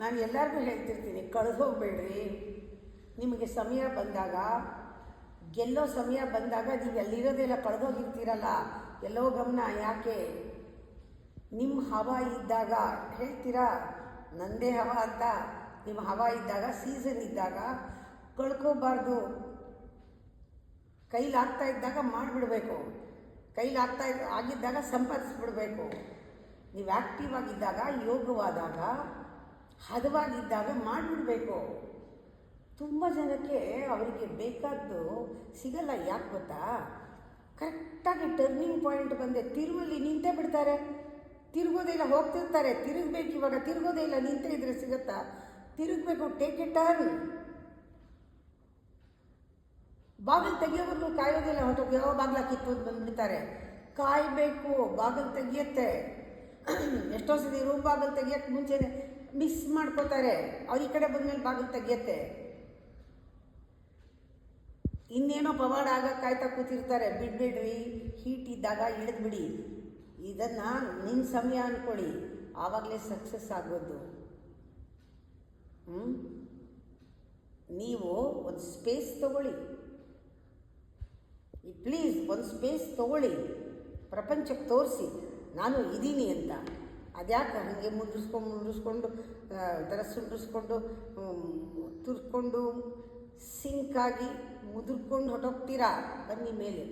ನಾನು ಎಲ್ಲರಿಗೂ ಹೇಳ್ತಿರ್ತೀನಿ, ಕಳೆದು ಹೋಗಬೇಡ್ರಿ. ನಿಮಗೆ ಸಮಯ ಬಂದಾಗ, ಗೆಲ್ಲೋ ಸಮಯ ಬಂದಾಗ ನೀವು ಎಲ್ಲಿರೋದೆಲ್ಲ ಕಳೆದೋಗಿರ್ತೀರಲ್ಲ, ಎಲ್ಲೋ ಗಮನ ಯಾಕೆ? ನಿಮ್ಮ ಹವಾ ಇದ್ದಾಗ ಹೇಳ್ತೀರಾ ನಂದೇ ಹವಾ ಅಂತ. ನಿಮ್ಮ ಹವಾ ಇದ್ದಾಗ, ಸೀಸನ್ ಇದ್ದಾಗ ಕಳ್ಕೋಬಾರ್ದು. ಕೈಲಾಗ್ತಾ ಇದ್ದಾಗ ಮಾಡಿಬಿಡ್ಬೇಕು, ಆಗಿದ್ದಾಗ ಸಂಪಾದಿಸ್ಬಿಡ್ಬೇಕು. ನೀವು ಆ್ಯಕ್ಟಿವ್ ಆಗಿದ್ದಾಗ, ಯೋಗವಾದಾಗ, ಹದವಾಗಿದ್ದಾಗ ಮಾಡಿಬಿಡ್ಬೇಕು. ತುಂಬ ಜನಕ್ಕೆ ಅವರಿಗೆ ಬೇಕಾದ್ದು ಸಿಗಲ್ಲ. ಯಾಕೆ ಗೊತ್ತಾ? ಕರೆಕ್ಟಾಗಿ ಟರ್ನಿಂಗ್ ಪಾಯಿಂಟ್ ಬಂದೆ ತಿರುವಲ್ಲಿ ನಿಂತೇ ಬಿಡ್ತಾರೆ. ತಿರುಗೋದೇ ಇಲ್ಲ, ಹೋಗ್ತಿರ್ತಾರೆ. ತಿರುಗಬೇಕು, ಇವಾಗ ತಿರುಗೋದೇ ಇಲ್ಲ, ನಿಂತೇ ಇದ್ರೆ ಸಿಗುತ್ತಾ? ತಿರುಗಬೇಕು, ಟೇಕ್ ಎ ಟರ್ನ್. ಬಾಗಿಲು ತೆಗಿಯೋವರೆಗೂ ಕಾಯೋದಿಲ್ಲ, ಹೊಟ್ಟೋಗಿ ಯಾವ ಬಾಗಿಲ ಕಿತ್ತೋದು ಬಂದುಬಿಡ್ತಾರೆ. ಕಾಯಬೇಕು, ಬಾಗಿಲು ತೆಗಿಯುತ್ತೆ. ಎಷ್ಟೋ ಸತಿ ರೂಮ್ ಬಾಗಿಲು ತೆಗಿಯೋಕ್ಕೆ ಮುಂಚೆನೆ ಮಿಸ್ ಮಾಡ್ಕೋತಾರೆ. ಅವ್ರು ಈ ಕಡೆ ಬಂದಮೇಲೆ ಬಾಗಿಲು ತೆಗಿಯುತ್ತೆ. ಇನ್ನೇನೋ ಪವಾಡ ಆಗಕ್ಕೆ ಕಾಯ್ತಾ ಕೂತಿರ್ತಾರೆ. ಬಿಡ್ಬೇಡ್ರಿ, ಹೀಟ್ ಇದ್ದಾಗ ಇಳಿದ್ಬಿಡಿ. ಇದನ್ನು ನಿಮ್ಮ ಸಮಯ ಅಂದ್ಕೊಳ್ಳಿ, ಆವಾಗಲೇ ಸಕ್ಸಸ್ ಆಗೋದು. ನೀವು ಒಂದು ಸ್ಪೇಸ್ ತಗೊಳ್ಳಿ, ಪ್ಲೀಸ್ ಒಂದು ಸ್ಪೇಸ್ ತೊಗೊಳ್ಳಿ. ಪ್ರಪಂಚಕ್ಕೆ ತೋರಿಸಿ ನಾನು ಇದ್ದೀನಿ ಅಂತ. ಅದ್ಯಾಕೆ ಹಾಗೆ ಮುದ್ರಿಸ್ಕೊಂಡು ಥರ ಸುಂಡ್ರಿಸ್ಕೊಂಡು ತುರ್ಕೊಂಡು ಸಿಂಕಾಗಿ ಮುದುರ್ಕೊಂಡು ಹೊಟ್ಟೋಗ್ತೀರಾ? ಬನ್ನಿ ಮೇಲೆ.